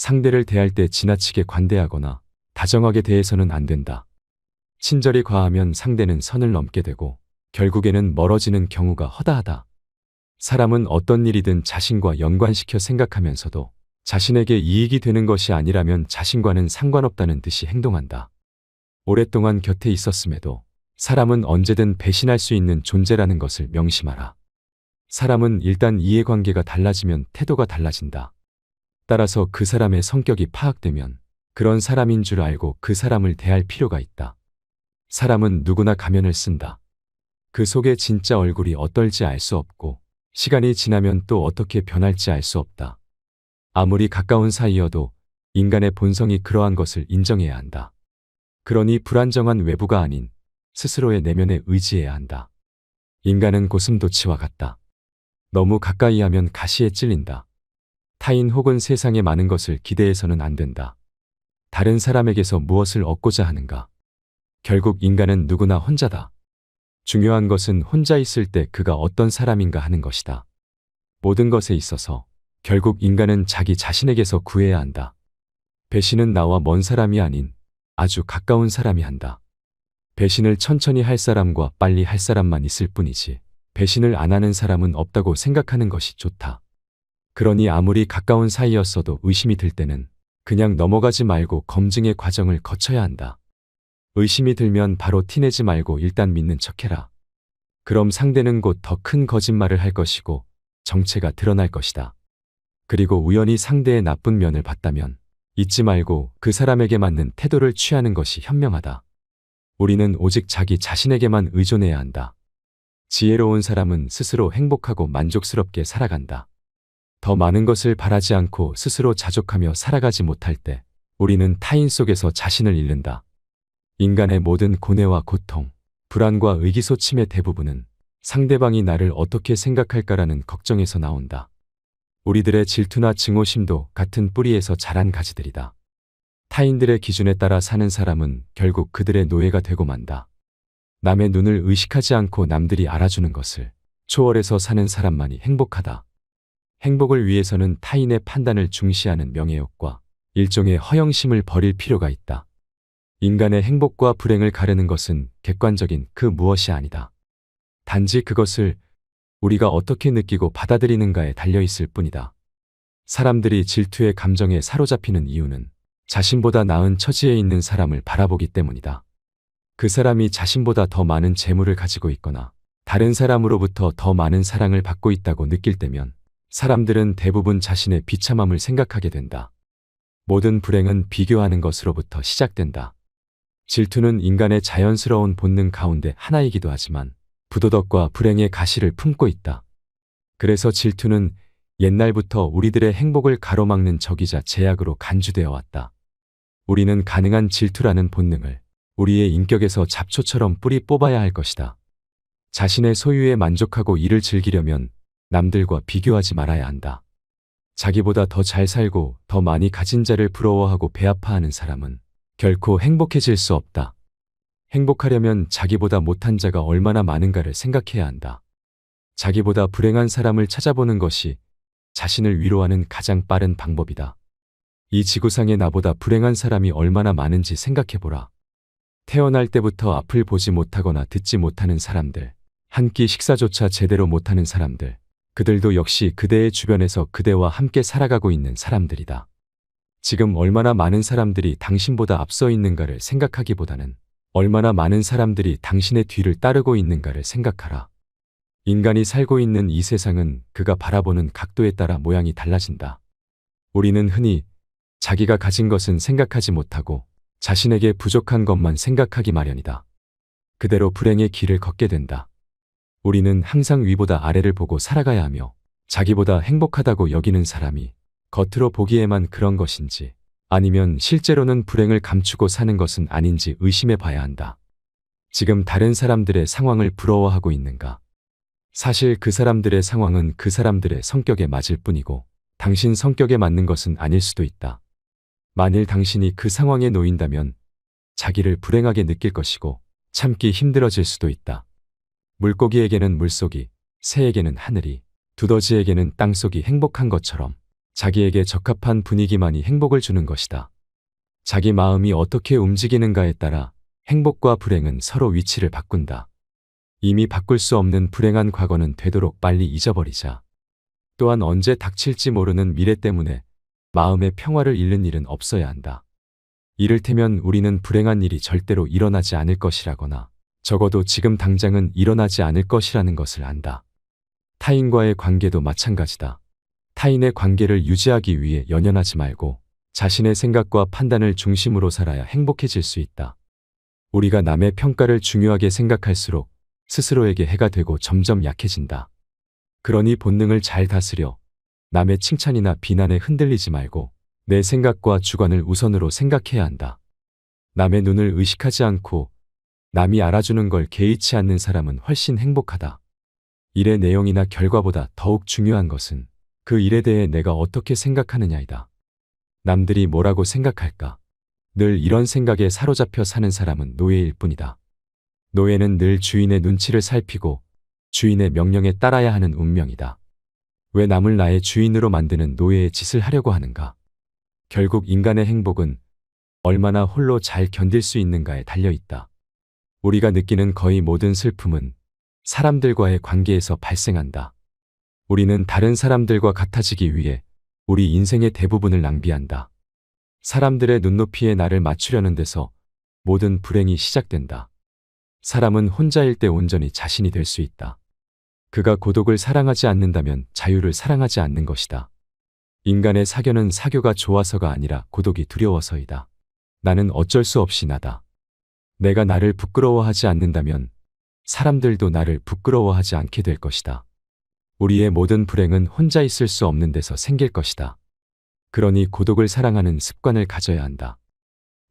상대를 대할 때 지나치게 관대하거나 다정하게 대해서는 안 된다. 친절이 과하면 상대는 선을 넘게 되고 결국에는 멀어지는 경우가 허다하다. 사람은 어떤 일이든 자신과 연관시켜 생각하면서도 자신에게 이익이 되는 것이 아니라면 자신과는 상관없다는 듯이 행동한다. 오랫동안 곁에 있었음에도 사람은 언제든 배신할 수 있는 존재라는 것을 명심하라. 사람은 일단 이해관계가 달라지면 태도가 달라진다. 따라서 그 사람의 성격이 파악되면 그런 사람인 줄 알고 그 사람을 대할 필요가 있다. 사람은 누구나 가면을 쓴다. 그 속에 진짜 얼굴이 어떨지 알 수 없고 시간이 지나면 또 어떻게 변할지 알 수 없다. 아무리 가까운 사이여도 인간의 본성이 그러한 것을 인정해야 한다. 그러니 불안정한 외부가 아닌 스스로의 내면에 의지해야 한다. 인간은 고슴도치와 같다. 너무 가까이 하면 가시에 찔린다. 타인 혹은 세상에 많은 것을 기대해서는 안 된다. 다른 사람에게서 무엇을 얻고자 하는가? 결국 인간은 누구나 혼자다. 중요한 것은 혼자 있을 때 그가 어떤 사람인가 하는 것이다. 모든 것에 있어서 결국 인간은 자기 자신에게서 구해야 한다. 배신은 나와 먼 사람이 아닌 아주 가까운 사람이 한다. 배신을 천천히 할 사람과 빨리 할 사람만 있을 뿐이지 배신을 안 하는 사람은 없다고 생각하는 것이 좋다. 그러니 아무리 가까운 사이였어도 의심이 들 때는 그냥 넘어가지 말고 검증의 과정을 거쳐야 한다. 의심이 들면 바로 티내지 말고 일단 믿는 척해라. 그럼 상대는 곧 더 큰 거짓말을 할 것이고 정체가 드러날 것이다. 그리고 우연히 상대의 나쁜 면을 봤다면 잊지 말고 그 사람에게 맞는 태도를 취하는 것이 현명하다. 우리는 오직 자기 자신에게만 의존해야 한다. 지혜로운 사람은 스스로 행복하고 만족스럽게 살아간다. 더 많은 것을 바라지 않고 스스로 자족하며 살아가지 못할 때 우리는 타인 속에서 자신을 잃는다. 인간의 모든 고뇌와 고통, 불안과 의기소침의 대부분은 상대방이 나를 어떻게 생각할까라는 걱정에서 나온다. 우리들의 질투나 증오심도 같은 뿌리에서 자란 가지들이다. 타인들의 기준에 따라 사는 사람은 결국 그들의 노예가 되고 만다. 남의 눈을 의식하지 않고 남들이 알아주는 것을 초월해서 사는 사람만이 행복하다. 행복을 위해서는 타인의 판단을 중시하는 명예욕과 일종의 허영심을 버릴 필요가 있다. 인간의 행복과 불행을 가르는 것은 객관적인 그 무엇이 아니다. 단지 그것을 우리가 어떻게 느끼고 받아들이는가에 달려있을 뿐이다. 사람들이 질투의 감정에 사로잡히는 이유는 자신보다 나은 처지에 있는 사람을 바라보기 때문이다. 그 사람이 자신보다 더 많은 재물을 가지고 있거나 다른 사람으로부터 더 많은 사랑을 받고 있다고 느낄 때면 사람들은 대부분 자신의 비참함을 생각하게 된다. 모든 불행은 비교하는 것으로부터 시작된다. 질투는 인간의 자연스러운 본능 가운데 하나이기도 하지만 부도덕과 불행의 가시를 품고 있다. 그래서 질투는 옛날부터 우리들의 행복을 가로막는 적이자 제약으로 간주되어 왔다. 우리는 가능한 질투라는 본능을 우리의 인격에서 잡초처럼 뿌리 뽑아야 할 것이다. 자신의 소유에 만족하고 이를 즐기려면 남들과 비교하지 말아야 한다. 자기보다 더 잘 살고 더 많이 가진 자를 부러워하고 배아파하는 사람은 결코 행복해질 수 없다. 행복하려면 자기보다 못한 자가 얼마나 많은가를 생각해야 한다. 자기보다 불행한 사람을 찾아보는 것이 자신을 위로하는 가장 빠른 방법이다. 이 지구상에 나보다 불행한 사람이 얼마나 많은지 생각해보라. 태어날 때부터 앞을 보지 못하거나 듣지 못하는 사람들, 한 끼 식사조차 제대로 못하는 사람들, 그들도 역시 그대의 주변에서 그대와 함께 살아가고 있는 사람들이다. 지금 얼마나 많은 사람들이 당신보다 앞서 있는가를 생각하기보다는 얼마나 많은 사람들이 당신의 뒤를 따르고 있는가를 생각하라. 인간이 살고 있는 이 세상은 그가 바라보는 각도에 따라 모양이 달라진다. 우리는 흔히 자기가 가진 것은 생각하지 못하고 자신에게 부족한 것만 생각하기 마련이다. 그대로 불행의 길을 걷게 된다. 우리는 항상 위보다 아래를 보고 살아가야 하며 자기보다 행복하다고 여기는 사람이 겉으로 보기에만 그런 것인지 아니면 실제로는 불행을 감추고 사는 것은 아닌지 의심해 봐야 한다. 지금 다른 사람들의 상황을 부러워하고 있는가? 사실 그 사람들의 상황은 그 사람들의 성격에 맞을 뿐이고 당신 성격에 맞는 것은 아닐 수도 있다. 만일 당신이 그 상황에 놓인다면 자기를 불행하게 느낄 것이고 참기 힘들어질 수도 있다. 물고기에게는 물속이, 새에게는 하늘이, 두더지에게는 땅속이 행복한 것처럼 자기에게 적합한 분위기만이 행복을 주는 것이다. 자기 마음이 어떻게 움직이는가에 따라 행복과 불행은 서로 위치를 바꾼다. 이미 바꿀 수 없는 불행한 과거는 되도록 빨리 잊어버리자. 또한 언제 닥칠지 모르는 미래 때문에 마음의 평화를 잃는 일은 없어야 한다. 이를테면 우리는 불행한 일이 절대로 일어나지 않을 것이라거나 적어도 지금 당장은 일어나지 않을 것이라는 것을 안다. 타인과의 관계도 마찬가지다. 타인의 관계를 유지하기 위해 연연하지 말고 자신의 생각과 판단을 중심으로 살아야 행복해질 수 있다. 우리가 남의 평가를 중요하게 생각할수록 스스로에게 해가 되고 점점 약해진다. 그러니 본능을 잘 다스려 남의 칭찬이나 비난에 흔들리지 말고 내 생각과 주관을 우선으로 생각해야 한다. 남의 눈을 의식하지 않고 남이 알아주는 걸 개의치 않는 사람은 훨씬 행복하다. 일의 내용이나 결과보다 더욱 중요한 것은 그 일에 대해 내가 어떻게 생각하느냐이다. 남들이 뭐라고 생각할까? 늘 이런 생각에 사로잡혀 사는 사람은 노예일 뿐이다. 노예는 늘 주인의 눈치를 살피고 주인의 명령에 따라야 하는 운명이다. 왜 남을 나의 주인으로 만드는 노예의 짓을 하려고 하는가? 결국 인간의 행복은 얼마나 홀로 잘 견딜 수 있는가에 달려있다. 우리가 느끼는 거의 모든 슬픔은 사람들과의 관계에서 발생한다. 우리는 다른 사람들과 같아지기 위해 우리 인생의 대부분을 낭비한다. 사람들의 눈높이에 나를 맞추려는 데서 모든 불행이 시작된다. 사람은 혼자일 때 온전히 자신이 될 수 있다. 그가 고독을 사랑하지 않는다면 자유를 사랑하지 않는 것이다. 인간의 사교는 사교가 좋아서가 아니라 고독이 두려워서이다. 나는 어쩔 수 없이 나다. 내가 나를 부끄러워하지 않는다면 사람들도 나를 부끄러워하지 않게 될 것이다. 우리의 모든 불행은 혼자 있을 수 없는 데서 생길 것이다. 그러니 고독을 사랑하는 습관을 가져야 한다.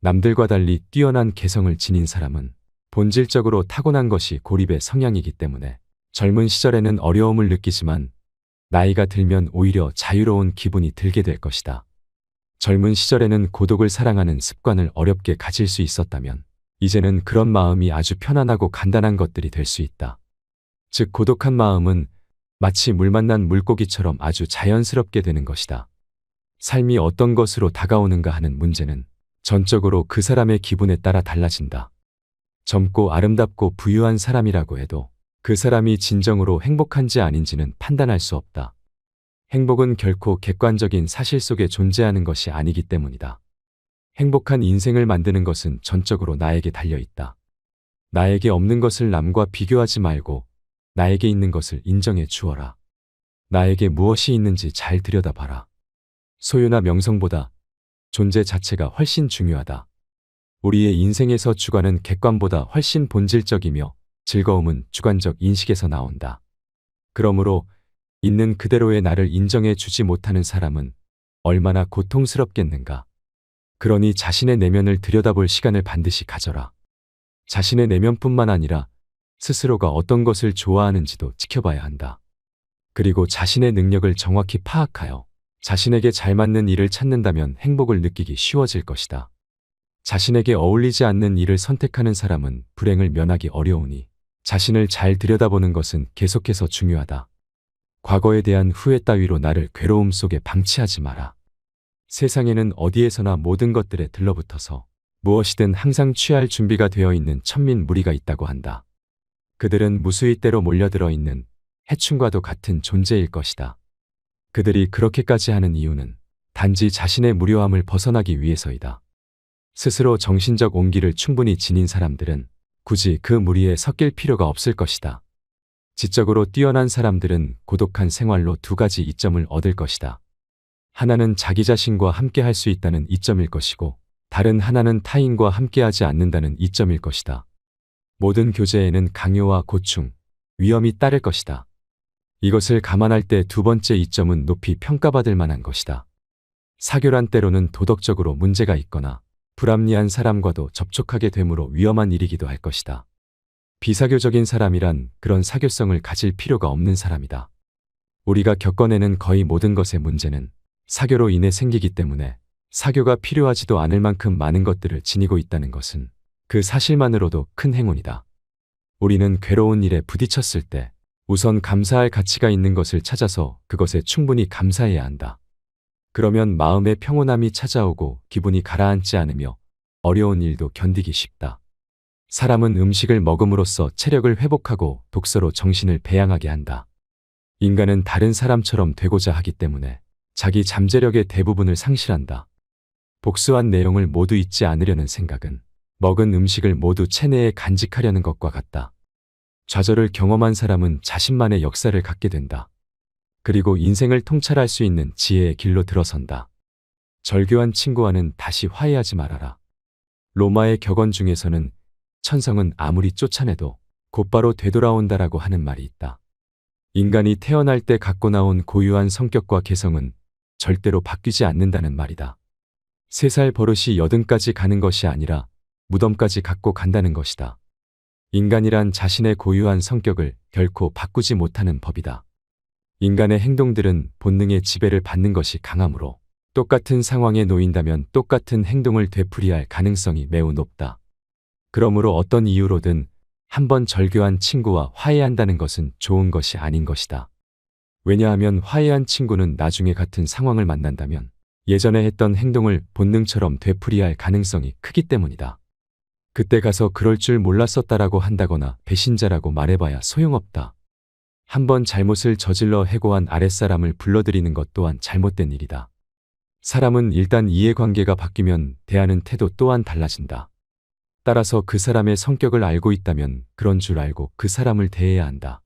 남들과 달리 뛰어난 개성을 지닌 사람은 본질적으로 타고난 것이 고립의 성향이기 때문에 젊은 시절에는 어려움을 느끼지만 나이가 들면 오히려 자유로운 기분이 들게 될 것이다. 젊은 시절에는 고독을 사랑하는 습관을 어렵게 가질 수 있었다면 이제는 그런 마음이 아주 편안하고 간단한 것들이 될 수 있다. 즉 고독한 마음은 마치 물 만난 물고기처럼 아주 자연스럽게 되는 것이다. 삶이 어떤 것으로 다가오는가 하는 문제는 전적으로 그 사람의 기분에 따라 달라진다. 젊고 아름답고 부유한 사람이라고 해도 그 사람이 진정으로 행복한지 아닌지는 판단할 수 없다. 행복은 결코 객관적인 사실 속에 존재하는 것이 아니기 때문이다. 행복한 인생을 만드는 것은 전적으로 나에게 달려있다. 나에게 없는 것을 남과 비교하지 말고 나에게 있는 것을 인정해 주어라. 나에게 무엇이 있는지 잘 들여다봐라. 소유나 명성보다 존재 자체가 훨씬 중요하다. 우리의 인생에서 주관은 객관보다 훨씬 본질적이며 즐거움은 주관적 인식에서 나온다. 그러므로 있는 그대로의 나를 인정해 주지 못하는 사람은 얼마나 고통스럽겠는가. 그러니 자신의 내면을 들여다볼 시간을 반드시 가져라. 자신의 내면뿐만 아니라 스스로가 어떤 것을 좋아하는지도 지켜봐야 한다. 그리고 자신의 능력을 정확히 파악하여 자신에게 잘 맞는 일을 찾는다면 행복을 느끼기 쉬워질 것이다. 자신에게 어울리지 않는 일을 선택하는 사람은 불행을 면하기 어려우니 자신을 잘 들여다보는 것은 계속해서 중요하다. 과거에 대한 후회 따위로 나를 괴로움 속에 방치하지 마라. 세상에는 어디에서나 모든 것들에 들러붙어서 무엇이든 항상 취할 준비가 되어 있는 천민 무리가 있다고 한다. 그들은 무수히 때로 몰려들어 있는 해충과도 같은 존재일 것이다. 그들이 그렇게까지 하는 이유는 단지 자신의 무료함을 벗어나기 위해서이다. 스스로 정신적 온기를 충분히 지닌 사람들은 굳이 그 무리에 섞일 필요가 없을 것이다. 지적으로 뛰어난 사람들은 고독한 생활로 두 가지 이점을 얻을 것이다. 하나는 자기 자신과 함께 할 수 있다는 이점일 것이고 다른 하나는 타인과 함께하지 않는다는 이점일 것이다. 모든 교제에는 강요와 고충, 위험이 따를 것이다. 이것을 감안할 때 두 번째 이점은 높이 평가받을 만한 것이다. 사교란 때로는 도덕적으로 문제가 있거나 불합리한 사람과도 접촉하게 되므로 위험한 일이기도 할 것이다. 비사교적인 사람이란 그런 사교성을 가질 필요가 없는 사람이다. 우리가 겪어내는 거의 모든 것의 문제는 사교로 인해 생기기 때문에 사교가 필요하지도 않을 만큼 많은 것들을 지니고 있다는 것은 그 사실만으로도 큰 행운이다. 우리는 괴로운 일에 부딪혔을 때 우선 감사할 가치가 있는 것을 찾아서 그것에 충분히 감사해야 한다. 그러면 마음의 평온함이 찾아오고 기분이 가라앉지 않으며 어려운 일도 견디기 쉽다. 사람은 음식을 먹음으로써 체력을 회복하고 독서로 정신을 배양하게 한다. 인간은 다른 사람처럼 되고자 하기 때문에 자기 잠재력의 대부분을 상실한다. 복수한 내용을 모두 잊지 않으려는 생각은 먹은 음식을 모두 체내에 간직하려는 것과 같다. 좌절을 경험한 사람은 자신만의 역사를 갖게 된다. 그리고 인생을 통찰할 수 있는 지혜의 길로 들어선다. 절교한 친구와는 다시 화해하지 말아라. 로마의 격언 중에서는 천성은 아무리 쫓아내도 곧바로 되돌아온다라고 하는 말이 있다. 인간이 태어날 때 갖고 나온 고유한 성격과 개성은 절대로 바뀌지 않는다는 말이다. 3살 버릇이 여든까지 가는 것이 아니라 무덤까지 갖고 간다는 것이다. 인간이란 자신의 고유한 성격을 결코 바꾸지 못하는 법이다. 인간의 행동들은 본능의 지배를 받는 것이 강하므로 똑같은 상황에 놓인다면 똑같은 행동을 되풀이할 가능성이 매우 높다. 그러므로 어떤 이유로든 한번 절교한 친구와 화해한다는 것은 좋은 것이 아닌 것이다. 왜냐하면 화해한 친구는 나중에 같은 상황을 만난다면 예전에 했던 행동을 본능처럼 되풀이할 가능성이 크기 때문이다. 그때 가서 그럴 줄 몰랐었다라고 한다거나 배신자라고 말해봐야 소용없다. 한번 잘못을 저질러 해고한 아랫사람을 불러들이는 것 또한 잘못된 일이다. 사람은 일단 이해관계가 바뀌면 대하는 태도 또한 달라진다. 따라서 그 사람의 성격을 알고 있다면 그런 줄 알고 그 사람을 대해야 한다.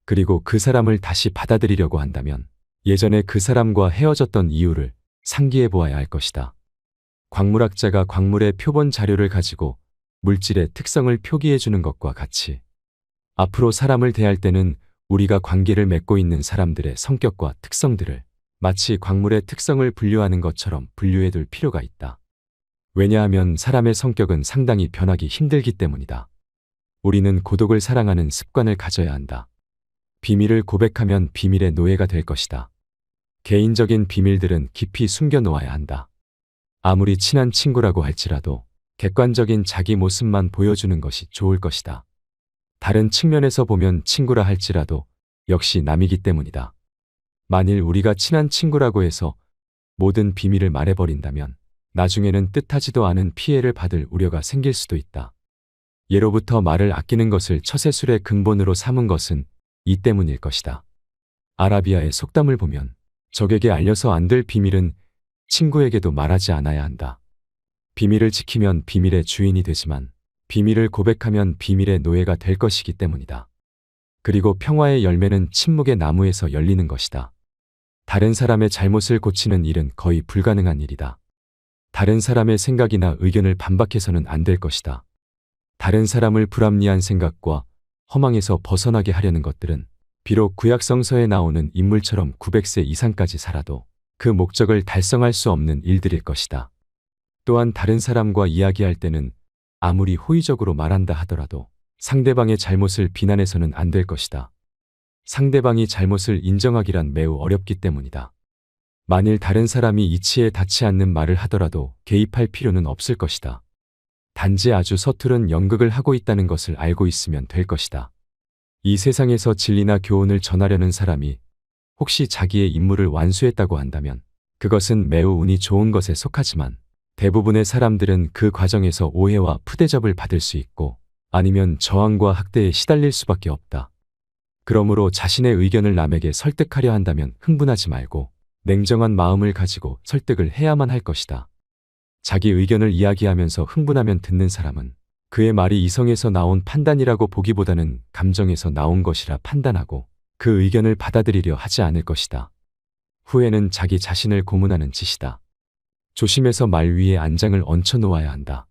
그리고 그 사람을 다시 받아들이려고 한다면 예전에 그 사람과 헤어졌던 이유를 상기해 보아야 할 것이다. 광물학자가 광물의 표본 자료를 가지고 물질의 특성을 표기해 주는 것과 같이 앞으로 사람을 대할 때는 우리가 관계를 맺고 있는 사람들의 성격과 특성들을 마치 광물의 특성을 분류하는 것처럼 분류해 둘 필요가 있다. 왜냐하면 사람의 성격은 상당히 변하기 힘들기 때문이다. 우리는 고독을 사랑하는 습관을 가져야 한다. 비밀을 고백하면 비밀의 노예가 될 것이다. 개인적인 비밀들은 깊이 숨겨 놓아야 한다. 아무리 친한 친구라고 할지라도 객관적인 자기 모습만 보여주는 것이 좋을 것이다. 다른 측면에서 보면 친구라 할지라도 역시 남이기 때문이다. 만일 우리가 친한 친구라고 해서 모든 비밀을 말해버린다면 나중에는 뜻하지도 않은 피해를 받을 우려가 생길 수도 있다. 예로부터 말을 아끼는 것을 처세술의 근본으로 삼은 것은 이 때문일 것이다. 아라비아의 속담을 보면 적에게 알려서 안 될 비밀은 친구에게도 말하지 않아야 한다. 비밀을 지키면 비밀의 주인이 되지만 비밀을 고백하면 비밀의 노예가 될 것이기 때문이다. 그리고 평화의 열매는 침묵의 나무에서 열리는 것이다. 다른 사람의 잘못을 고치는 일은 거의 불가능한 일이다. 다른 사람의 생각이나 의견을 반박해서는 안 될 것이다. 다른 사람을 불합리한 생각과 허망에서 벗어나게 하려는 것들은 비록 구약성서에 나오는 인물처럼 900세 이상까지 살아도 그 목적을 달성할 수 없는 일들일 것이다. 또한 다른 사람과 이야기할 때는 아무리 호의적으로 말한다 하더라도 상대방의 잘못을 비난해서는 안 될 것이다. 상대방이 잘못을 인정하기란 매우 어렵기 때문이다. 만일 다른 사람이 이치에 닿지 않는 말을 하더라도 개입할 필요는 없을 것이다. 단지 아주 서투른 연극을 하고 있다는 것을 알고 있으면 될 것이다. 이 세상에서 진리나 교훈을 전하려는 사람이 혹시 자기의 임무를 완수했다고 한다면 그것은 매우 운이 좋은 것에 속하지만 대부분의 사람들은 그 과정에서 오해와 푸대접을 받을 수 있고 아니면 저항과 학대에 시달릴 수밖에 없다. 그러므로 자신의 의견을 남에게 설득하려 한다면 흥분하지 말고 냉정한 마음을 가지고 설득을 해야만 할 것이다. 자기 의견을 이야기하면서 흥분하면 듣는 사람은 그의 말이 이성에서 나온 판단이라고 보기보다는 감정에서 나온 것이라 판단하고 그 의견을 받아들이려 하지 않을 것이다. 후회는 자기 자신을 고문하는 짓이다. 조심해서 말 위에 안장을 얹혀 놓아야 한다.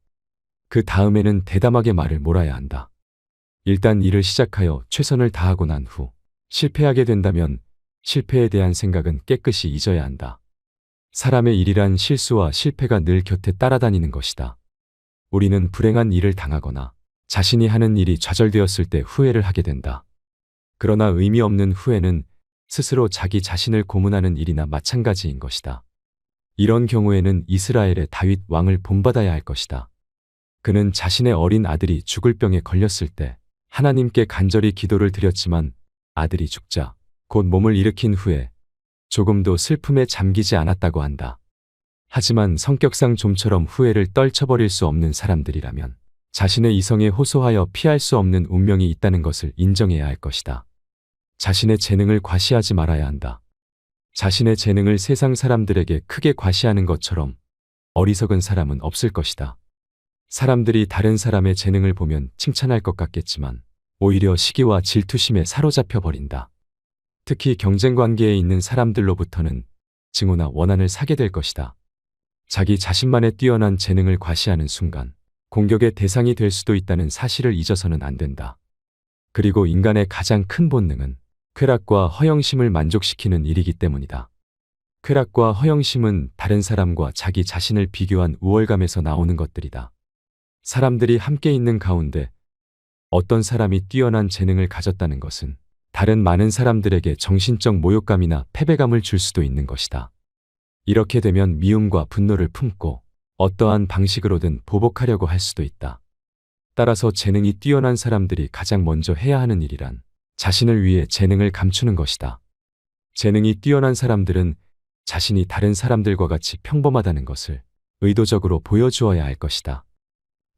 그 다음에는 대담하게 말을 몰아야 한다. 일단 일을 시작하여 최선을 다하고 난 후 실패하게 된다면 실패에 대한 생각은 깨끗이 잊어야 한다. 사람의 일이란 실수와 실패가 늘 곁에 따라다니는 것이다. 우리는 불행한 일을 당하거나 자신이 하는 일이 좌절되었을 때 후회를 하게 된다. 그러나 의미 없는 후회는 스스로 자기 자신을 고문하는 일이나 마찬가지인 것이다. 이런 경우에는 이스라엘의 다윗 왕을 본받아야 할 것이다. 그는 자신의 어린 아들이 죽을 병에 걸렸을 때 하나님께 간절히 기도를 드렸지만 아들이 죽자 곧 몸을 일으킨 후에 조금도 슬픔에 잠기지 않았다고 한다. 하지만 성격상 좀처럼 후회를 떨쳐버릴 수 없는 사람들이라면 자신의 이성에 호소하여 피할 수 없는 운명이 있다는 것을 인정해야 할 것이다. 자신의 재능을 과시하지 말아야 한다. 자신의 재능을 세상 사람들에게 크게 과시하는 것처럼 어리석은 사람은 없을 것이다. 사람들이 다른 사람의 재능을 보면 칭찬할 것 같겠지만 오히려 시기와 질투심에 사로잡혀 버린다. 특히 경쟁 관계에 있는 사람들로부터는 증오나 원한을 사게 될 것이다. 자기 자신만의 뛰어난 재능을 과시하는 순간 공격의 대상이 될 수도 있다는 사실을 잊어서는 안 된다. 그리고 인간의 가장 큰 본능은 쾌락과 허영심을 만족시키는 일이기 때문이다. 쾌락과 허영심은 다른 사람과 자기 자신을 비교한 우월감에서 나오는 것들이다. 사람들이 함께 있는 가운데 어떤 사람이 뛰어난 재능을 가졌다는 것은 다른 많은 사람들에게 정신적 모욕감이나 패배감을 줄 수도 있는 것이다. 이렇게 되면 미움과 분노를 품고 어떠한 방식으로든 보복하려고 할 수도 있다. 따라서 재능이 뛰어난 사람들이 가장 먼저 해야 하는 일이란 자신을 위해 재능을 감추는 것이다. 재능이 뛰어난 사람들은 자신이 다른 사람들과 같이 평범하다는 것을 의도적으로 보여주어야 할 것이다.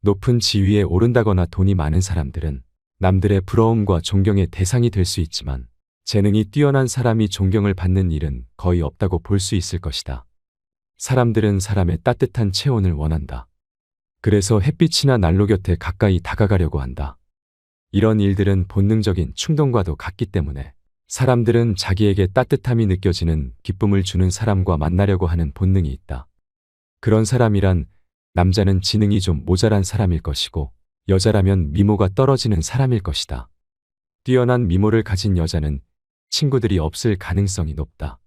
높은 지위에 오른다거나 돈이 많은 사람들은 남들의 부러움과 존경의 대상이 될 수 있지만 재능이 뛰어난 사람이 존경을 받는 일은 거의 없다고 볼 수 있을 것이다. 사람들은 사람의 따뜻한 체온을 원한다. 그래서 햇빛이나 난로 곁에 가까이 다가가려고 한다. 이런 일들은 본능적인 충동과도 같기 때문에 사람들은 자기에게 따뜻함이 느껴지는 기쁨을 주는 사람과 만나려고 하는 본능이 있다. 그런 사람이란 남자는 지능이 좀 모자란 사람일 것이고 여자라면 미모가 떨어지는 사람일 것이다. 뛰어난 미모를 가진 여자는 친구들이 없을 가능성이 높다.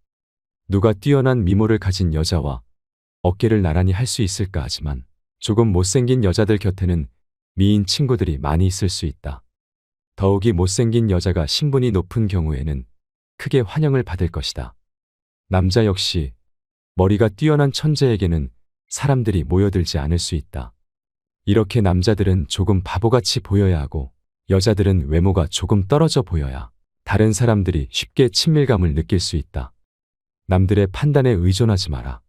누가 뛰어난 미모를 가진 여자와 어깨를 나란히 할 수 있을까 하지만 조금 못생긴 여자들 곁에는 미인 친구들이 많이 있을 수 있다. 더욱이 못생긴 여자가 신분이 높은 경우에는 크게 환영을 받을 것이다. 남자 역시 머리가 뛰어난 천재에게는 사람들이 모여들지 않을 수 있다. 이렇게 남자들은 조금 바보같이 보여야 하고 여자들은 외모가 조금 떨어져 보여야 다른 사람들이 쉽게 친밀감을 느낄 수 있다. 남들의 판단에 의존하지 마라.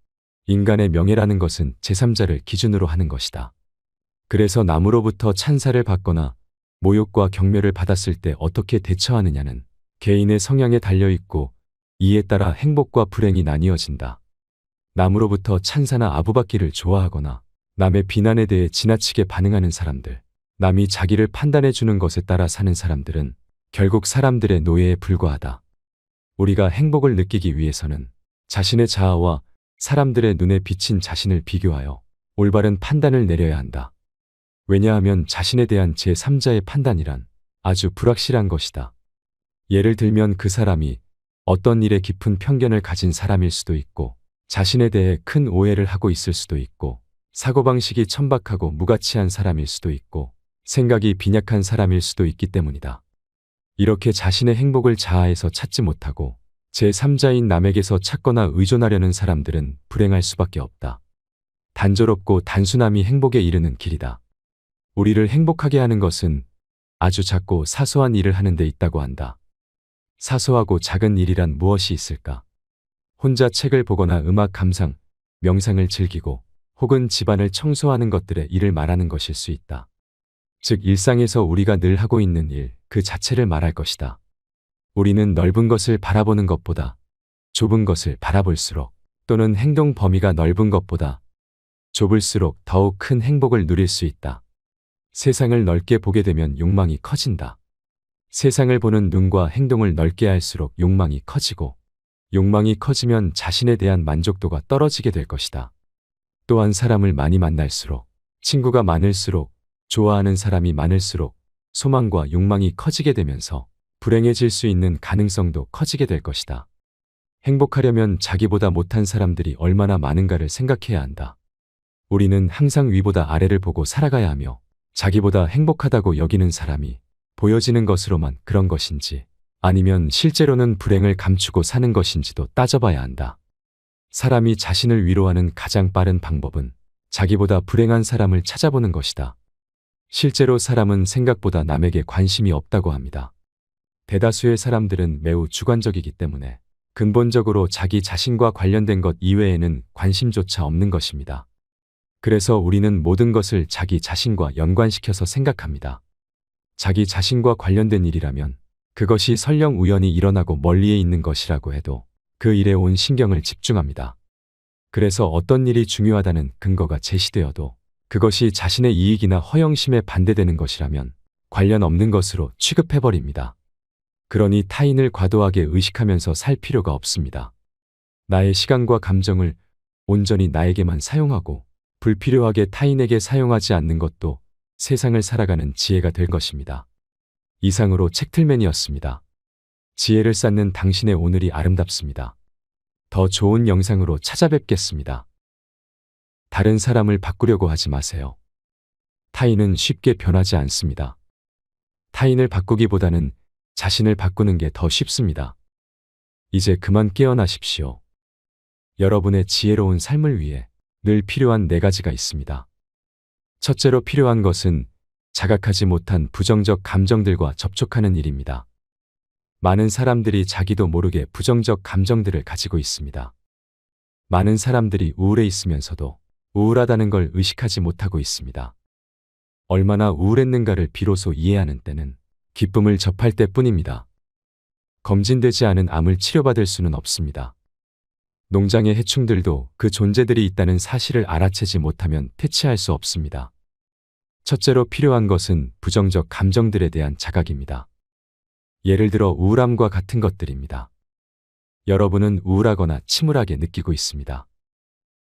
인간의 명예라는 것은 제3자를 기준으로 하는 것이다. 그래서 남으로부터 찬사를 받거나 모욕과 경멸을 받았을 때 어떻게 대처하느냐는 개인의 성향에 달려있고 이에 따라 행복과 불행이 나뉘어진다. 남으로부터 찬사나 아부받기를 좋아하거나 남의 비난에 대해 지나치게 반응하는 사람들, 남이 자기를 판단해 주는 것에 따라 사는 사람들은 결국 사람들의 노예에 불과하다. 우리가 행복을 느끼기 위해서는 자신의 자아와 사람들의 눈에 비친 자신을 비교하여 올바른 판단을 내려야 한다. 왜냐하면 자신에 대한 제3자의 판단이란 아주 불확실한 것이다. 예를 들면 그 사람이 어떤 일에 깊은 편견을 가진 사람일 수도 있고 자신에 대해 큰 오해를 하고 있을 수도 있고 사고방식이 천박하고 무가치한 사람일 수도 있고 생각이 빈약한 사람일 수도 있기 때문이다. 이렇게 자신의 행복을 자아에서 찾지 못하고 제3자인 남에게서 찾거나 의존하려는 사람들은 불행할 수밖에 없다. 단조롭고 단순함이 행복에 이르는 길이다. 우리를 행복하게 하는 것은 아주 작고 사소한 일을 하는 데 있다고 한다. 사소하고 작은 일이란 무엇이 있을까? 혼자 책을 보거나 음악 감상, 명상을 즐기고 혹은 집안을 청소하는 것들의 일을 말하는 것일 수 있다. 즉 일상에서 우리가 늘 하고 있는 일 그 자체를 말할 것이다. 우리는 넓은 것을 바라보는 것보다 좁은 것을 바라볼수록 또는 행동 범위가 넓은 것보다 좁을수록 더욱 큰 행복을 누릴 수 있다. 세상을 넓게 보게 되면 욕망이 커진다. 세상을 보는 눈과 행동을 넓게 할수록 욕망이 커지고 욕망이 커지면 자신에 대한 만족도가 떨어지게 될 것이다. 또한 사람을 많이 만날수록 친구가 많을수록 좋아하는 사람이 많을수록 소망과 욕망이 커지게 되면서 불행해질 수 있는 가능성도 커지게 될 것이다. 행복하려면 자기보다 못한 사람들이 얼마나 많은가를 생각해야 한다. 우리는 항상 위보다 아래를 보고 살아가야 하며 자기보다 행복하다고 여기는 사람이 보여지는 것으로만 그런 것인지 아니면 실제로는 불행을 감추고 사는 것인지도 따져봐야 한다. 사람이 자신을 위로하는 가장 빠른 방법은 자기보다 불행한 사람을 찾아보는 것이다. 실제로 사람은 생각보다 남에게 관심이 없다고 합니다. 대다수의 사람들은 매우 주관적이기 때문에 근본적으로 자기 자신과 관련된 것 이외에는 관심조차 없는 것입니다. 그래서 우리는 모든 것을 자기 자신과 연관시켜서 생각합니다. 자기 자신과 관련된 일이라면 그것이 설령 우연히 일어나고 멀리에 있는 것이라고 해도 그 일에 온 신경을 집중합니다. 그래서 어떤 일이 중요하다는 근거가 제시되어도 그것이 자신의 이익이나 허영심에 반대되는 것이라면 관련 없는 것으로 취급해버립니다. 그러니 타인을 과도하게 의식하면서 살 필요가 없습니다. 나의 시간과 감정을 온전히 나에게만 사용하고 불필요하게 타인에게 사용하지 않는 것도 세상을 살아가는 지혜가 될 것입니다. 이상으로 책틀맨이었습니다. 지혜를 쌓는 당신의 오늘이 아름답습니다. 더 좋은 영상으로 찾아뵙겠습니다. 다른 사람을 바꾸려고 하지 마세요. 타인은 쉽게 변하지 않습니다. 타인을 바꾸기보다는 자신을 바꾸는 게 더 쉽습니다. 이제 그만 깨어나십시오. 여러분의 지혜로운 삶을 위해 늘 필요한 4가지가 있습니다. 첫째로 필요한 것은 자각하지 못한 부정적 감정들과 접촉하는 일입니다. 많은 사람들이 자기도 모르게 부정적 감정들을 가지고 있습니다. 많은 사람들이 우울해 있으면서도 우울하다는 걸 의식하지 못하고 있습니다. 얼마나 우울했는가를 비로소 이해하는 때는 기쁨을 접할 때뿐입니다. 검진되지 않은 암을 치료받을 수는 없습니다. 농장의 해충들도 그 존재들이 있다는 사실을 알아채지 못하면 퇴치할 수 없습니다. 첫째로 필요한 것은 부정적 감정들에 대한 자각입니다. 예를 들어 우울함과 같은 것들입니다. 여러분은 우울하거나 침울하게 느끼고 있습니다.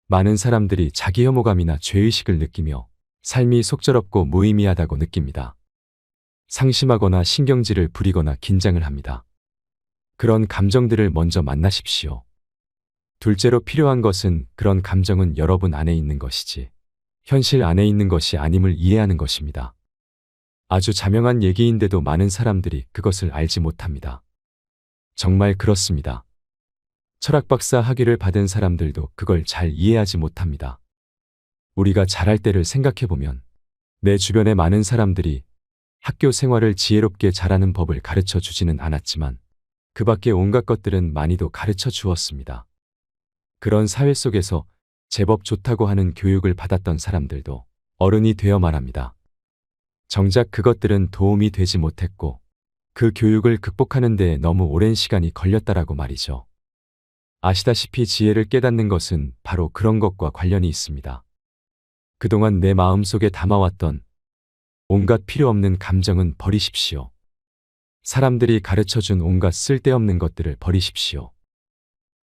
많은 사람들이 자기 혐오감이나 죄의식을 느끼며 삶이 속절없고 무의미하다고 느낍니다. 상심하거나 신경질을 부리거나 긴장을 합니다. 그런 감정들을 먼저 만나십시오. 둘째로 필요한 것은 그런 감정은 여러분 안에 있는 것이지 현실 안에 있는 것이 아님을 이해하는 것입니다. 아주 자명한 얘기인데도 많은 사람들이 그것을 알지 못합니다. 정말 그렇습니다. 철학박사 학위를 받은 사람들도 그걸 잘 이해하지 못합니다. 우리가 잘할 때를 생각해보면 내 주변의 많은 사람들이 학교 생활을 지혜롭게 잘하는 법을 가르쳐 주지는 않았지만 그 밖에 온갖 것들은 많이도 가르쳐 주었습니다. 그런 사회 속에서 제법 좋다고 하는 교육을 받았던 사람들도 어른이 되어 말합니다. 정작 그것들은 도움이 되지 못했고 그 교육을 극복하는 데에 너무 오랜 시간이 걸렸다라고 말이죠. 아시다시피 지혜를 깨닫는 것은 바로 그런 것과 관련이 있습니다. 그동안 내 마음속에 담아왔던 온갖 필요 없는 감정은 버리십시오. 사람들이 가르쳐준 온갖 쓸데없는 것들을 버리십시오.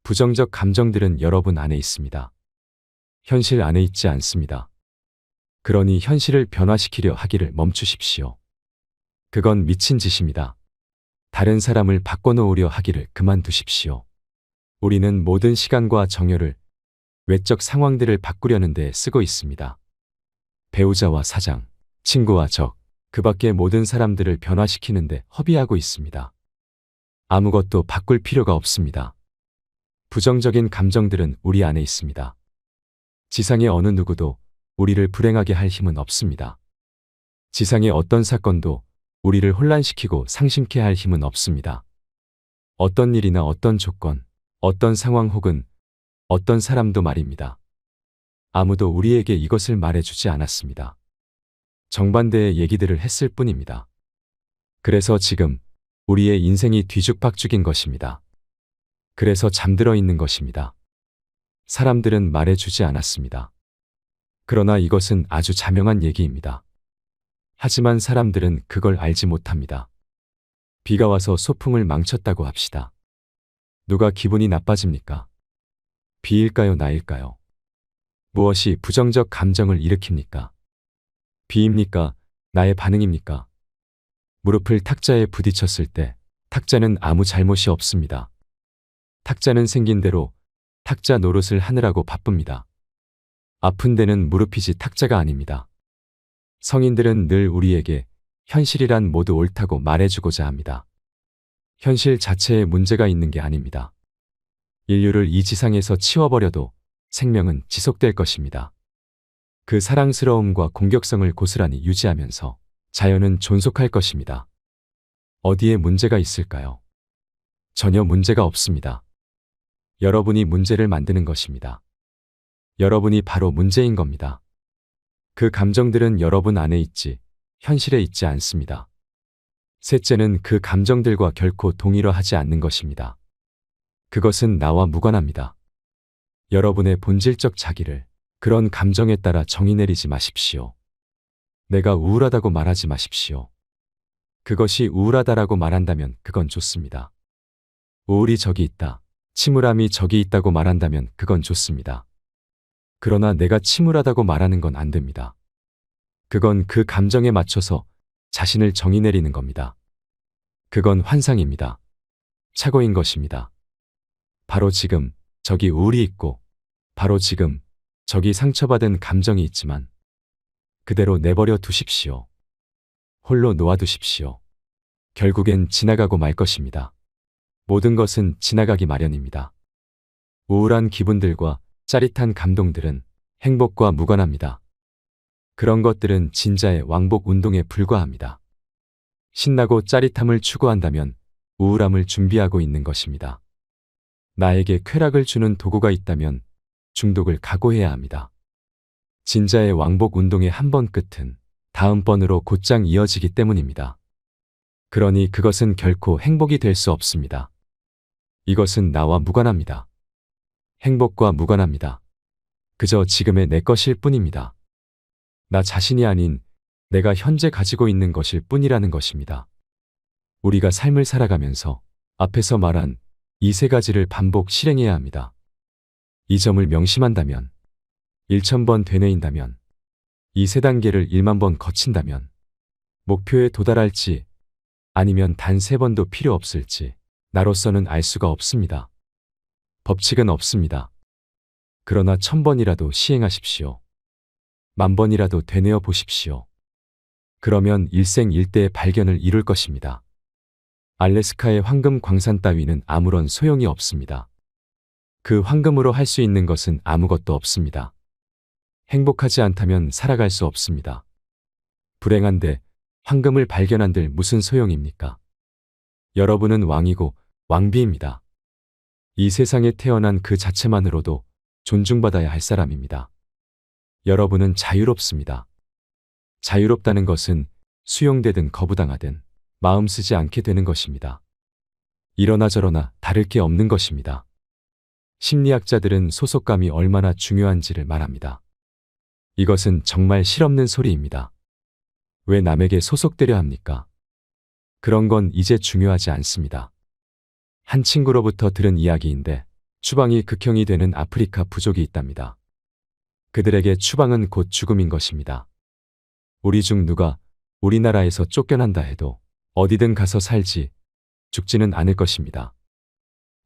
부정적 감정들은 여러분 안에 있습니다. 현실 안에 있지 않습니다. 그러니 현실을 변화시키려 하기를 멈추십시오. 그건 미친 짓입니다. 다른 사람을 바꿔놓으려 하기를 그만두십시오. 우리는 모든 시간과 정열을 외적 상황들을 바꾸려는 데 쓰고 있습니다. 배우자와 사장, 친구와 적, 그 밖의 모든 사람들을 변화시키는데 허비하고 있습니다. 아무것도 바꿀 필요가 없습니다. 부정적인 감정들은 우리 안에 있습니다. 지상의 어느 누구도 우리를 불행하게 할 힘은 없습니다. 지상의 어떤 사건도 우리를 혼란시키고 상심케 할 힘은 없습니다. 어떤 일이나 어떤 조건, 어떤 상황 혹은 어떤 사람도 말입니다. 아무도 우리에게 이것을 말해주지 않았습니다. 정반대의 얘기들을 했을 뿐입니다. 그래서 지금 우리의 인생이 뒤죽박죽인 것입니다. 그래서 잠들어 있는 것입니다. 사람들은 말해주지 않았습니다. 그러나 이것은 아주 자명한 얘기입니다. 하지만 사람들은 그걸 알지 못합니다. 비가 와서 소풍을 망쳤다고 합시다. 누가 기분이 나빠집니까? 비일까요, 나일까요? 무엇이 부정적 감정을 일으킵니까? 비입니까? 나의 반응입니까? 무릎을 탁자에 부딪혔을 때 탁자는 아무 잘못이 없습니다. 탁자는 생긴 대로 탁자 노릇을 하느라고 바쁩니다. 아픈 데는 무릎이지 탁자가 아닙니다. 성인들은 늘 우리에게 현실이란 모두 옳다고 말해주고자 합니다. 현실 자체에 문제가 있는 게 아닙니다. 인류를 이 지상에서 치워버려도 생명은 지속될 것입니다. 그 사랑스러움과 공격성을 고스란히 유지하면서 자연은 존속할 것입니다. 어디에 문제가 있을까요? 전혀 문제가 없습니다. 여러분이 문제를 만드는 것입니다. 여러분이 바로 문제인 겁니다. 그 감정들은 여러분 안에 있지, 현실에 있지 않습니다. 셋째는 그 감정들과 결코 동일화하지 않는 것입니다. 그것은 나와 무관합니다. 여러분의 본질적 자기를 그런 감정에 따라 정의 내리지 마십시오. 내가 우울하다고 말하지 마십시오. 그것이 우울하다라고 말한다면 그건 좋습니다. 우울이 저기 있다, 침울함이 저기 있다고 말한다면 그건 좋습니다. 그러나 내가 침울하다고 말하는 건 안 됩니다. 그건 그 감정에 맞춰서 자신을 정의 내리는 겁니다. 그건 환상입니다. 착오인 것입니다. 바로 지금 저기 우울이 있고, 바로 지금 저기 상처받은 감정이 있지만 그대로 내버려 두십시오. 홀로 놓아두십시오. 결국엔 지나가고 말 것입니다. 모든 것은 지나가기 마련입니다. 우울한 기분들과 짜릿한 감동들은 행복과 무관합니다. 그런 것들은 진짜의 왕복 운동에 불과합니다. 신나고 짜릿함을 추구한다면 우울함을 준비하고 있는 것입니다. 나에게 쾌락을 주는 도구가 있다면 중독을 각오해야 합니다. 진짜의 왕복 운동의 한 번 끝은 다음번으로 곧장 이어지기 때문입니다. 그러니 그것은 결코 행복이 될 수 없습니다. 이것은 나와 무관합니다. 행복과 무관합니다. 그저 지금의 내 것일 뿐입니다. 나 자신이 아닌 내가 현재 가지고 있는 것일 뿐이라는 것입니다. 우리가 삶을 살아가면서 앞에서 말한 이 세 가지를 반복 실행해야 합니다. 이 점을 명심한다면, 1000번 되뇌인다면, 이 세 단계를 1만 번 거친다면, 목표에 도달할지 아니면 단 3번도 필요 없을지 나로서는 알 수가 없습니다. 법칙은 없습니다. 그러나 1000번이라도 시행하십시오. 10,000번이라도 되뇌어 보십시오. 그러면 일생일대의 발견을 이룰 것입니다. 알래스카의 황금 광산 따위는 아무런 소용이 없습니다. 그 황금으로 할 수 있는 것은 아무것도 없습니다. 행복하지 않다면 살아갈 수 없습니다. 불행한데 황금을 발견한들 무슨 소용입니까? 여러분은 왕이고 왕비입니다. 이 세상에 태어난 그 자체만으로도 존중받아야 할 사람입니다. 여러분은 자유롭습니다. 자유롭다는 것은 수용되든 거부당하든 마음 쓰지 않게 되는 것입니다. 이러나 저러나 다를 게 없는 것입니다. 심리학자들은 소속감이 얼마나 중요한지를 말합니다. 이것은 정말 실없는 소리입니다. 왜 남에게 소속되려 합니까? 그런 건 이제 중요하지 않습니다. 한 친구로부터 들은 이야기인데 추방이 극형이 되는 아프리카 부족이 있답니다. 그들에게 추방은 곧 죽음인 것입니다. 우리 중 누가 우리나라에서 쫓겨난다 해도 어디든 가서 살지 죽지는 않을 것입니다.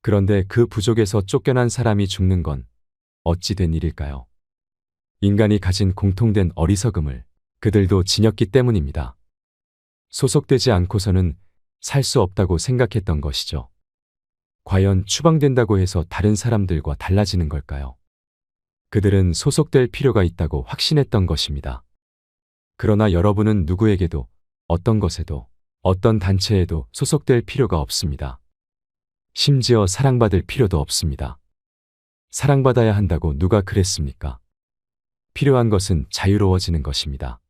그런데 그 부족에서 쫓겨난 사람이 죽는 건 어찌 된 일일까요? 인간이 가진 공통된 어리석음을 그들도 지녔기 때문입니다. 소속되지 않고서는 살 수 없다고 생각했던 것이죠. 과연 추방된다고 해서 다른 사람들과 달라지는 걸까요? 그들은 소속될 필요가 있다고 확신했던 것입니다. 그러나 여러분은 누구에게도 어떤 것에도 어떤 단체에도 소속될 필요가 없습니다. 심지어 사랑받을 필요도 없습니다. 사랑받아야 한다고 누가 그랬습니까? 필요한 것은 자유로워지는 것입니다.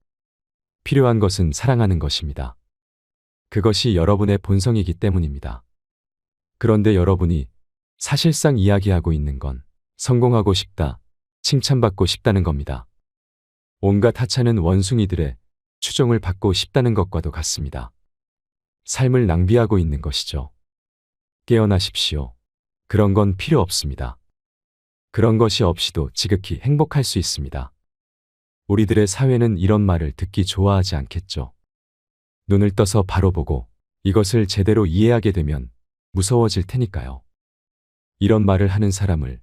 필요한 것은 사랑하는 것입니다. 그것이 여러분의 본성이기 때문입니다. 그런데 여러분이 사실상 이야기하고 있는 건 성공하고 싶다, 칭찬받고 싶다는 겁니다. 온갖 하찮은 원숭이들의 추종을 받고 싶다는 것과도 같습니다. 삶을 낭비하고 있는 것이죠. 깨어나십시오. 그런 건 필요 없습니다. 그런 것이 없이도 지극히 행복할 수 있습니다. 우리들의 사회는 이런 말을 듣기 좋아하지 않겠죠. 눈을 떠서 바로 보고 이것을 제대로 이해하게 되면 무서워질 테니까요. 이런 말을 하는 사람을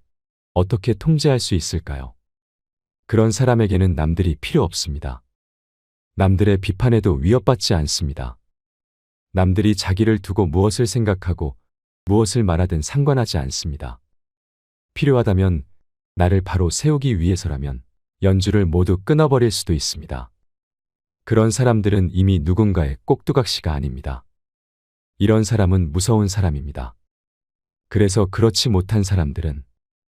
어떻게 통제할 수 있을까요? 그런 사람에게는 남들이 필요 없습니다. 남들의 비판에도 위협받지 않습니다. 남들이 자기를 두고 무엇을 생각하고 무엇을 말하든 상관하지 않습니다. 필요하다면 나를 바로 세우기 위해서라면 연주를 모두 끊어버릴 수도 있습니다. 그런 사람들은 이미 누군가의 꼭두각시가 아닙니다. 이런 사람은 무서운 사람입니다. 그래서 그렇지 못한 사람들은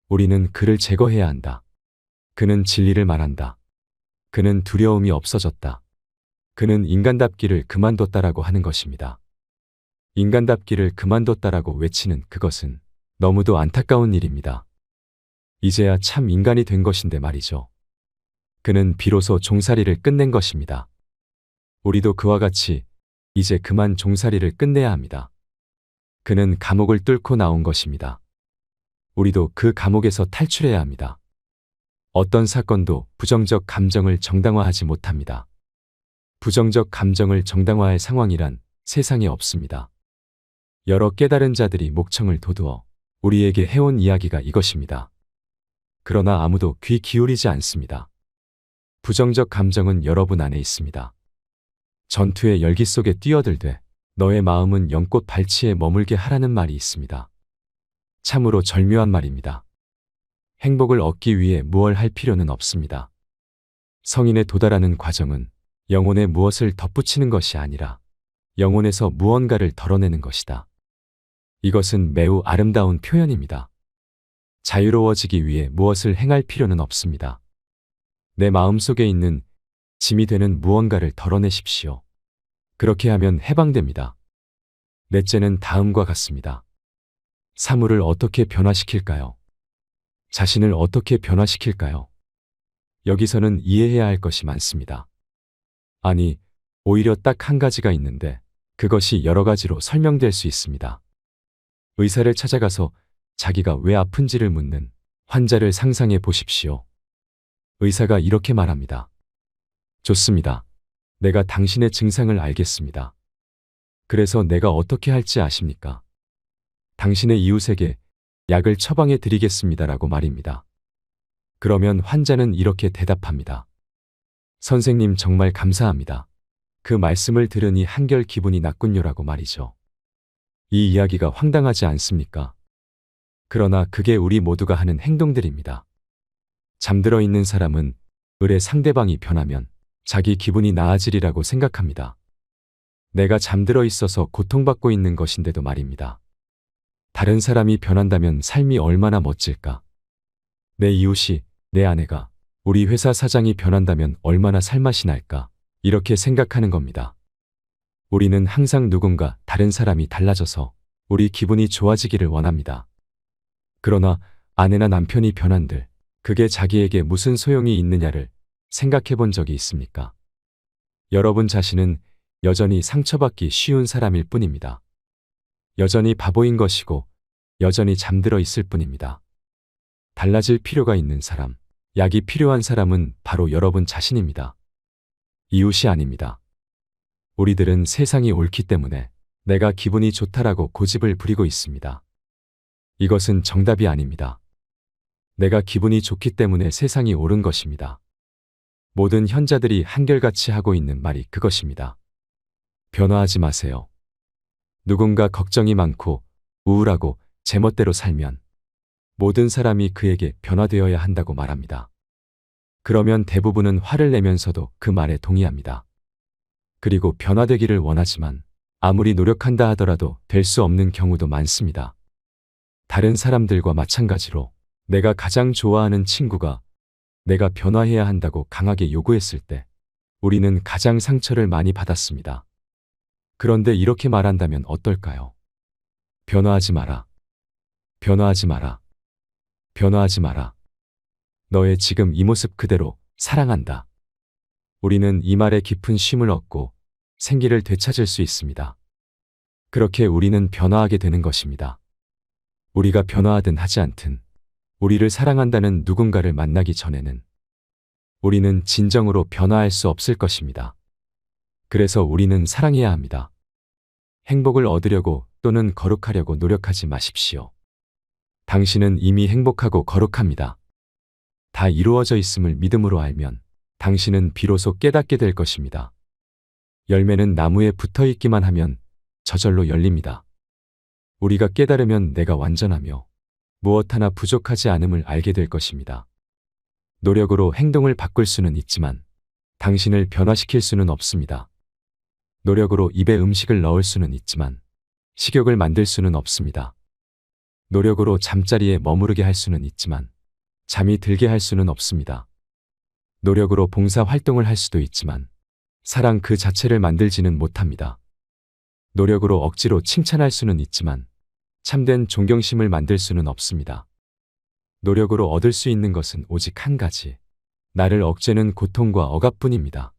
우리는 그를 제거해야 한다. 그는 진리를 말한다. 그는 두려움이 없어졌다. 그는 인간답기를 그만뒀다라고 하는 것입니다. 인간답기를 그만뒀다라고 외치는 그것은 너무도 안타까운 일입니다. 이제야 참 인간이 된 것인데 말이죠. 그는 비로소 종살이를 끝낸 것입니다. 우리도 그와 같이 이제 그만 종살이를 끝내야 합니다. 그는 감옥을 뚫고 나온 것입니다. 우리도 그 감옥에서 탈출해야 합니다. 어떤 사건도 부정적 감정을 정당화하지 못합니다. 부정적 감정을 정당화할 상황이란 세상에 없습니다. 여러 깨달은 자들이 목청을 돋우어 우리에게 해온 이야기가 이것입니다. 그러나 아무도 귀 기울이지 않습니다. 부정적 감정은 여러분 안에 있습니다. 전투의 열기 속에 뛰어들되 너의 마음은 연꽃 발치에 머물게 하라는 말이 있습니다. 참으로 절묘한 말입니다. 행복을 얻기 위해 무얼 할 필요는 없습니다. 성인에 도달하는 과정은 영혼에 무엇을 덧붙이는 것이 아니라 영혼에서 무언가를 덜어내는 것이다. 이것은 매우 아름다운 표현입니다. 자유로워지기 위해 무엇을 행할 필요는 없습니다. 내 마음속에 있는 짐이 되는 무언가를 덜어내십시오. 그렇게 하면 해방됩니다. 넷째는 다음과 같습니다. 사물을 어떻게 변화시킬까요? 자신을 어떻게 변화시킬까요? 여기서는 이해해야 할 것이 많습니다. 아니, 오히려 딱 한 가지가 있는데 그것이 여러 가지로 설명될 수 있습니다. 의사를 찾아가서 자기가 왜 아픈지를 묻는 환자를 상상해 보십시오. 의사가 이렇게 말합니다. 좋습니다. 내가 당신의 증상을 알겠습니다. 그래서 내가 어떻게 할지 아십니까? 당신의 이웃에게 약을 처방해 드리겠습니다라고 말입니다. 그러면 환자는 이렇게 대답합니다. 선생님 정말 감사합니다. 그 말씀을 들으니 한결 기분이 났군요라고 말이죠. 이 이야기가 황당하지 않습니까? 그러나 그게 우리 모두가 하는 행동들입니다. 잠들어 있는 사람은 을의 상대방이 변하면 자기 기분이 나아지리라고 생각합니다. 내가 잠들어 있어서 고통받고 있는 것인데도 말입니다. 다른 사람이 변한다면 삶이 얼마나 멋질까? 내 이웃이, 내 아내가, 우리 회사 사장이 변한다면 얼마나 살맛이 날까? 이렇게 생각하는 겁니다. 우리는 항상 누군가 다른 사람이 달라져서 우리 기분이 좋아지기를 원합니다. 그러나 아내나 남편이 변한들 그게 자기에게 무슨 소용이 있느냐를 생각해 본 적이 있습니까? 여러분 자신은 여전히 상처받기 쉬운 사람일 뿐입니다. 여전히 바보인 것이고 여전히 잠들어 있을 뿐입니다. 달라질 필요가 있는 사람, 약이 필요한 사람은 바로 여러분 자신입니다. 이웃이 아닙니다. 우리들은 세상이 옳기 때문에 내가 기분이 좋다라고 고집을 부리고 있습니다. 이것은 정답이 아닙니다. 내가 기분이 좋기 때문에 세상이 옳은 것입니다. 모든 현자들이 한결같이 하고 있는 말이 그것입니다. 변화하지 마세요. 누군가 걱정이 많고 우울하고 제멋대로 살면 모든 사람이 그에게 변화되어야 한다고 말합니다. 그러면 대부분은 화를 내면서도 그 말에 동의합니다. 그리고 변화되기를 원하지만 아무리 노력한다 하더라도 될 수 없는 경우도 많습니다. 다른 사람들과 마찬가지로 내가 가장 좋아하는 친구가 내가 변화해야 한다고 강하게 요구했을 때 우리는 가장 상처를 많이 받았습니다. 그런데 이렇게 말한다면 어떨까요? 변화하지 마라. 변화하지 마라. 변화하지 마라. 너의 지금 이 모습 그대로 사랑한다. 우리는 이 말에 깊은 쉼을 얻고 생기를 되찾을 수 있습니다. 그렇게 우리는 변화하게 되는 것입니다. 우리가 변화하든 하지 않든 우리를 사랑한다는 누군가를 만나기 전에는 우리는 진정으로 변화할 수 없을 것입니다. 그래서 우리는 사랑해야 합니다. 행복을 얻으려고 또는 거룩하려고 노력하지 마십시오. 당신은 이미 행복하고 거룩합니다. 다 이루어져 있음을 믿음으로 알면 당신은 비로소 깨닫게 될 것입니다. 열매는 나무에 붙어 있기만 하면 저절로 열립니다. 우리가 깨달으면 내가 완전하며 무엇 하나 부족하지 않음을 알게 될 것입니다. 노력으로 행동을 바꿀 수는 있지만 당신을 변화시킬 수는 없습니다. 노력으로 입에 음식을 넣을 수는 있지만 식욕을 만들 수는 없습니다. 노력으로 잠자리에 머무르게 할 수는 있지만 잠이 들게 할 수는 없습니다. 노력으로 봉사 활동을 할 수도 있지만 사랑 그 자체를 만들지는 못합니다. 노력으로 억지로 칭찬할 수는 있지만 참된 존경심을 만들 수는 없습니다. 노력으로 얻을 수 있는 것은 오직 한 가지. 나를 억제는 고통과 억압뿐입니다.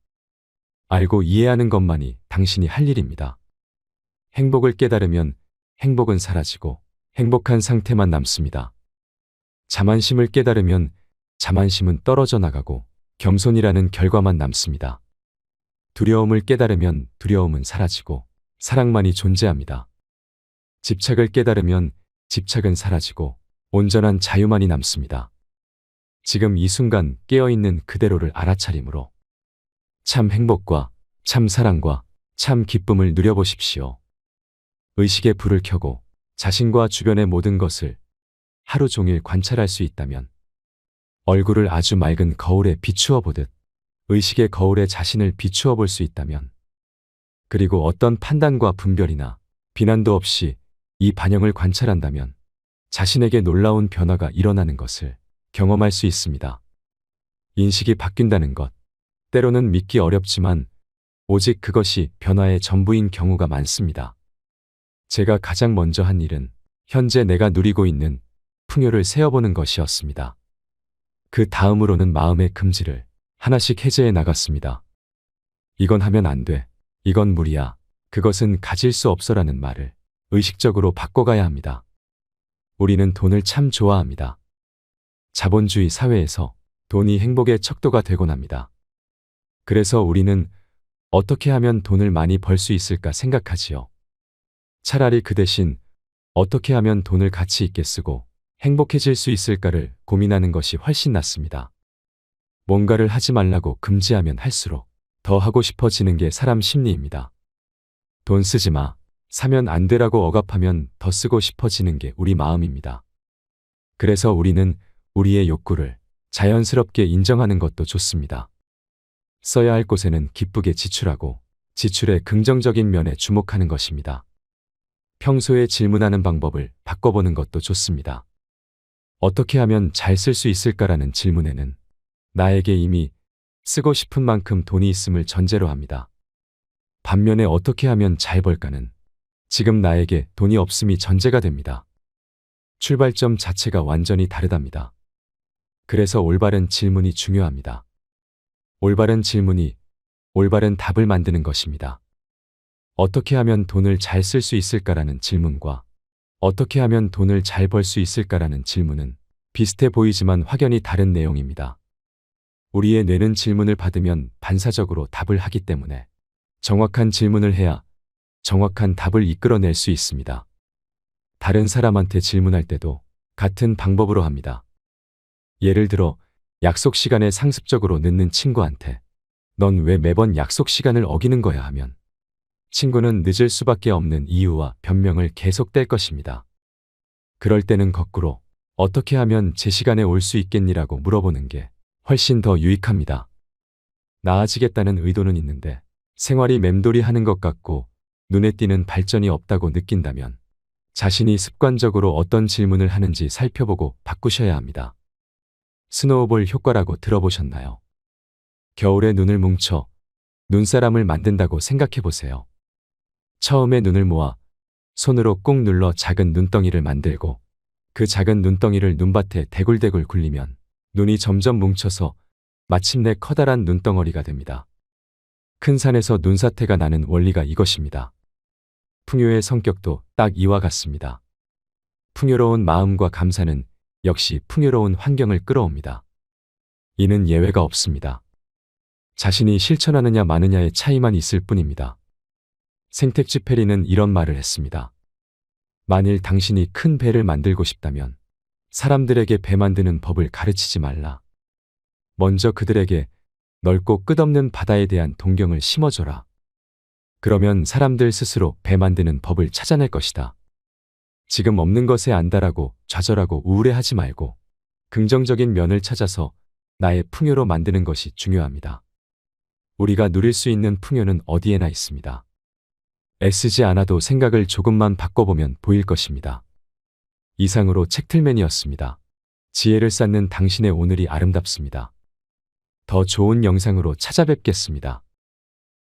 알고 이해하는 것만이 당신이 할 일입니다. 행복을 깨달으면 행복은 사라지고 행복한 상태만 남습니다. 자만심을 깨달으면 자만심은 떨어져 나가고 겸손이라는 결과만 남습니다. 두려움을 깨달으면 두려움은 사라지고 사랑만이 존재합니다. 집착을 깨달으면 집착은 사라지고 온전한 자유만이 남습니다. 지금 이 순간 깨어있는 그대로를 알아차림으로 참 행복과 참 사랑과 참 기쁨을 누려보십시오. 의식의 불을 켜고 자신과 주변의 모든 것을 하루 종일 관찰할 수 있다면 얼굴을 아주 맑은 거울에 비추어 보듯 의식의 거울에 자신을 비추어 볼 수 있다면 그리고 어떤 판단과 분별이나 비난도 없이 이 반영을 관찰한다면 자신에게 놀라운 변화가 일어나는 것을 경험할 수 있습니다. 인식이 바뀐다는 것, 때로는 믿기 어렵지만 오직 그것이 변화의 전부인 경우가 많습니다. 제가 가장 먼저 한 일은 현재 내가 누리고 있는 풍요를 세어보는 것이었습니다. 그 다음으로는 마음의 금지를 하나씩 해제해 나갔습니다. 이건 하면 안 돼. 이건 무리야. 그것은 가질 수 없어라는 말을 의식적으로 바꿔가야 합니다. 우리는 돈을 참 좋아합니다. 자본주의 사회에서 돈이 행복의 척도가 되곤 합니다. 그래서 우리는 어떻게 하면 돈을 많이 벌 수 있을까 생각하지요. 차라리 그 대신 어떻게 하면 돈을 가치 있게 쓰고 행복해질 수 있을까를 고민하는 것이 훨씬 낫습니다. 뭔가를 하지 말라고 금지하면 할수록 더 하고 싶어지는 게 사람 심리입니다. 돈 쓰지 마, 사면 안 되라고 억압하면 더 쓰고 싶어지는 게 우리 마음입니다. 그래서 우리는 우리의 욕구를 자연스럽게 인정하는 것도 좋습니다. 써야 할 곳에는 기쁘게 지출하고 지출의 긍정적인 면에 주목하는 것입니다. 평소에 질문하는 방법을 바꿔보는 것도 좋습니다. 어떻게 하면 잘 쓸 수 있을까라는 질문에는 나에게 이미 쓰고 싶은 만큼 돈이 있음을 전제로 합니다. 반면에 어떻게 하면 잘 벌까는 지금 나에게 돈이 없음이 전제가 됩니다. 출발점 자체가 완전히 다르답니다. 그래서 올바른 질문이 중요합니다. 올바른 질문이 올바른 답을 만드는 것입니다. 어떻게 하면 돈을 잘 쓸 수 있을까라는 질문과 어떻게 하면 돈을 잘 벌 수 있을까라는 질문은 비슷해 보이지만 확연히 다른 내용입니다. 우리의 뇌는 질문을 받으면 반사적으로 답을 하기 때문에 정확한 질문을 해야 정확한 답을 이끌어낼 수 있습니다. 다른 사람한테 질문할 때도 같은 방법으로 합니다. 예를 들어 약속 시간에 상습적으로 늦는 친구한테 넌 왜 매번 약속 시간을 어기는 거야 하면 친구는 늦을 수밖에 없는 이유와 변명을 계속 댈 것입니다. 그럴 때는 거꾸로 어떻게 하면 제 시간에 올 수 있겠니라고 물어보는 게 훨씬 더 유익합니다. 나아지겠다는 의도는 있는데 생활이 맴돌이 하는 것 같고 눈에 띄는 발전이 없다고 느낀다면 자신이 습관적으로 어떤 질문을 하는지 살펴보고 바꾸셔야 합니다. 스노우볼 효과라고 들어보셨나요? 겨울에 눈을 뭉쳐 눈사람을 만든다고 생각해 보세요. 처음에 눈을 모아 손으로 꾹 눌러 작은 눈덩이를 만들고 그 작은 눈덩이를 눈밭에 대굴대굴 굴리면 눈이 점점 뭉쳐서 마침내 커다란 눈덩어리가 됩니다. 큰 산에서 눈사태가 나는 원리가 이것입니다. 풍요의 성격도 딱 이와 같습니다. 풍요로운 마음과 감사는 역시 풍요로운 환경을 끌어옵니다. 이는 예외가 없습니다. 자신이 실천하느냐 마느냐의 차이만 있을 뿐입니다. 생텍쥐페리는 이런 말을 했습니다. 만일 당신이 큰 배를 만들고 싶다면 사람들에게 배 만드는 법을 가르치지 말라. 먼저 그들에게 넓고 끝없는 바다에 대한 동경을 심어줘라. 그러면 사람들 스스로 배 만드는 법을 찾아낼 것이다. 지금 없는 것에 안달하고 좌절하고 우울해하지 말고 긍정적인 면을 찾아서 나의 풍요로 만드는 것이 중요합니다. 우리가 누릴 수 있는 풍요는 어디에나 있습니다. 애쓰지 않아도 생각을 조금만 바꿔보면 보일 것입니다. 이상으로 책틀맨이었습니다. 지혜를 쌓는 당신의 오늘이 아름답습니다. 더 좋은 영상으로 찾아뵙겠습니다.